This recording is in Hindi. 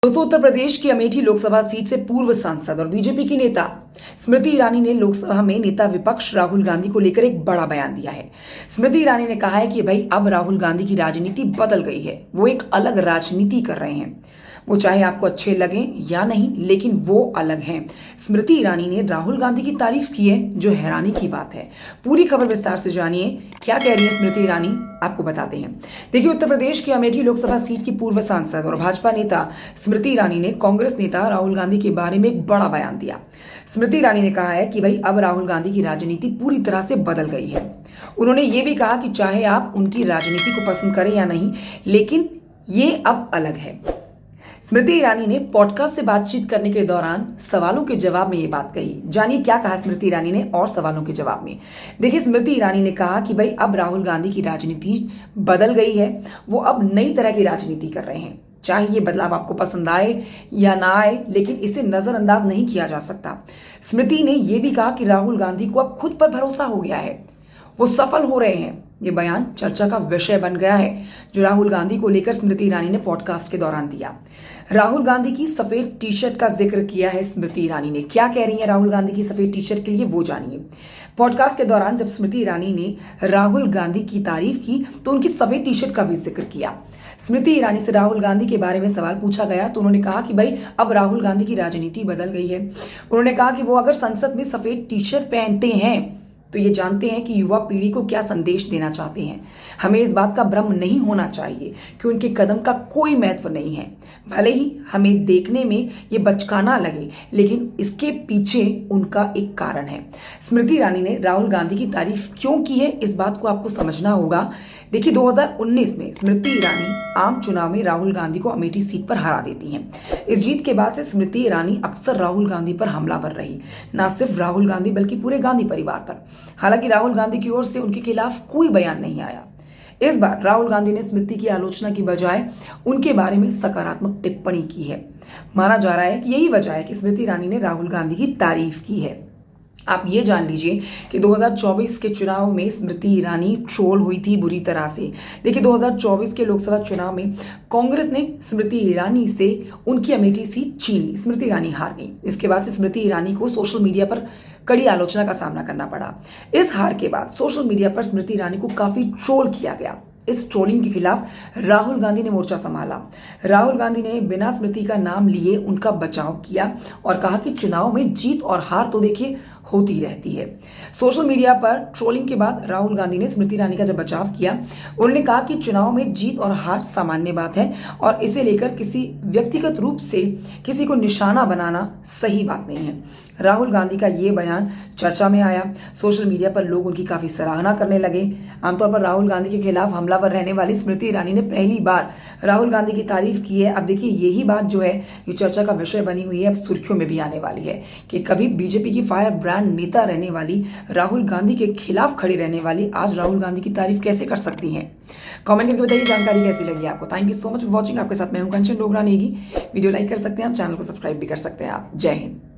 दोस्तों, उत्तर प्रदेश की अमेठी लोकसभा सीट से पूर्व सांसद और बीजेपी की नेता स्मृति ईरानी ने लोकसभा में नेता विपक्ष राहुल गांधी को लेकर एक बड़ा बयान दिया है। स्मृति ईरानी ने कहा है कि भाई अब राहुल गांधी की राजनीति बदल गई है, वो एक अलग राजनीति कर रहे हैं। वो चाहे आपको अच्छे लगे या नहीं, लेकिन वो अलग हैं। स्मृति ईरानी ने राहुल गांधी की तारीफ की है, जो हैरानी की बात है। पूरी खबर विस्तार से जानिए क्या कह रही है स्मृति ईरानी, आपको बताते हैं। देखिए, उत्तर प्रदेश की अमेठी लोकसभा सीट की पूर्व सांसद और भाजपा नेता स्मृति ईरानी ने कांग्रेस नेता राहुल गांधी के बारे में एक बड़ा बयान दिया। स्मृति ईरानी ने कहा है कि भाई अब राहुल गांधी की राजनीति पूरी तरह से बदल गई है। उन्होंने ये भी कहा कि चाहे आप उनकी राजनीति को पसंद करें या नहीं, लेकिन ये अब अलग है। स्मृति ईरानी ने पॉडकास्ट से बातचीत करने के दौरान सवालों के जवाब में ये बात कही। जानिए क्या कहा स्मृति ईरानी ने और सवालों के जवाब में। देखिए, स्मृति ईरानी ने कहा कि भाई अब राहुल गांधी की राजनीति बदल गई है, वो अब नई तरह की राजनीति कर रहे हैं। चाहे ये बदलाव आपको पसंद आए या ना आए, लेकिन इसे नजरअंदाज नहीं किया जा सकता। स्मृति ने यह भी कहा कि राहुल गांधी को अब खुद पर भरोसा हो गया है, वो सफल हो रहे हैं। ये बयान चर्चा का विषय बन गया है, जो राहुल गांधी को लेकर स्मृति ईरानी ने पॉडकास्ट के दौरान दिया। राहुल गांधी की सफेद टी शर्ट का जिक्र किया है स्मृति ईरानी ने। क्या कह रही है राहुल गांधी की सफेद टी शर्ट के लिए, वो जानिए। पॉडकास्ट के दौरान जब स्मृति ईरानी ने राहुल गांधी की तारीफ की, तो उनकी सफेद टी शर्ट का भी जिक्र किया। स्मृति ईरानी से राहुल गांधी के बारे में सवाल पूछा गया, तो उन्होंने कहा कि भाई अब राहुल गांधी की राजनीति बदल गई है। उन्होंने कहा कि वो अगर संसद में सफेद टी शर्ट पहनते हैं तो ये जानते हैं कि युवा पीढ़ी को क्या संदेश देना चाहते हैं। हमें इस बात का भ्रम नहीं होना चाहिए कि उनके कदम का कोई महत्व नहीं है। भले ही हमें देखने में ये बचकाना लगे, लेकिन इसके पीछे उनका एक कारण है। स्मृति ईरानी ने राहुल गांधी की तारीफ क्यों की है, इस बात को आपको समझना होगा। देखिए, 2019 में स्मृति ईरानी आम चुनाव में राहुल गांधी को अमेठी सीट पर हरा देती हैं। इस जीत के बाद से स्मृति ईरानी अक्सर राहुल गांधी पर हमलावर रही, ना सिर्फ राहुल गांधी बल्कि पूरे गांधी परिवार पर। हालांकि राहुल गांधी की ओर से उनके खिलाफ कोई बयान नहीं आया। इस बार राहुल गांधी ने स्मृति की आलोचना की बजाय उनके बारे में सकारात्मक टिप्पणी की है। माना जा रहा है कि यही वजह है कि स्मृति ईरानी ने राहुल गांधी की तारीफ की है। आप ये जान लीजिए कि 2024 के चुनाव में स्मृति ईरानी ट्रोल हुई थी बुरी तरह से। देखिए, 2024 के लोकसभा चुनाव में कांग्रेस ने स्मृति ईरानी से उनकी अमेठी सीट छीन ली। स्मृति ईरानी हार गई। इसके बाद से स्मृति ईरानी को सोशल मीडिया पर कड़ी आलोचना का सामना करना पड़ा। इस हार के बाद सोशल मीडिया पर स्मृति ईरानी को काफी ट्रोल किया गया। इस ट्रोलिंग के खिलाफ राहुल गांधी ने मोर्चा संभाला। राहुल गांधी ने बिना स्मृति का नाम लिए उनका बचाव किया और कहा कि चुनाव में जीत और हार तो देखिए होती रहती है। सोशल मीडिया पर ट्रोलिंग के बाद राहुल गांधी ने स्मृति ईरानी का जब बचाव किया, उन्होंने कहा कि चुनाव में जीत और हार सामान्य बात है और इसे लेकर किसी व्यक्तिगत रूप से किसी को निशाना बनाना सही बात नहीं है। राहुल गांधी का ये बयान चर्चा में आया। सोशल मीडिया पर लोग उनकी काफी सराहना करने लगे। आमतौर पर राहुल गांधी के खिलाफ हमलावर रहने वाली स्मृति ईरानी ने पहली बार राहुल गांधी की तारीफ की है। अब देखिए, यही बात जो है ये चर्चा का विषय बनी हुई है, अब सुर्खियों में भी आने वाली है कि कभी बीजेपी की फायर ब्रांड नेता रहने वाली, राहुल गांधी के खिलाफ खड़ी रहने वाली, आज राहुल गांधी की तारीफ कैसे कर सकती हैं। कमेंट करके बताइए जानकारी कैसी लगी आपको। Thank you so much for watching. आपके साथ मैं हूं कंचन डोगरा नेगी। वीडियो लाइक कर सकते हैं आप, चैनल को सब्सक्राइब भी कर सकते हैं आप। जय हिंद।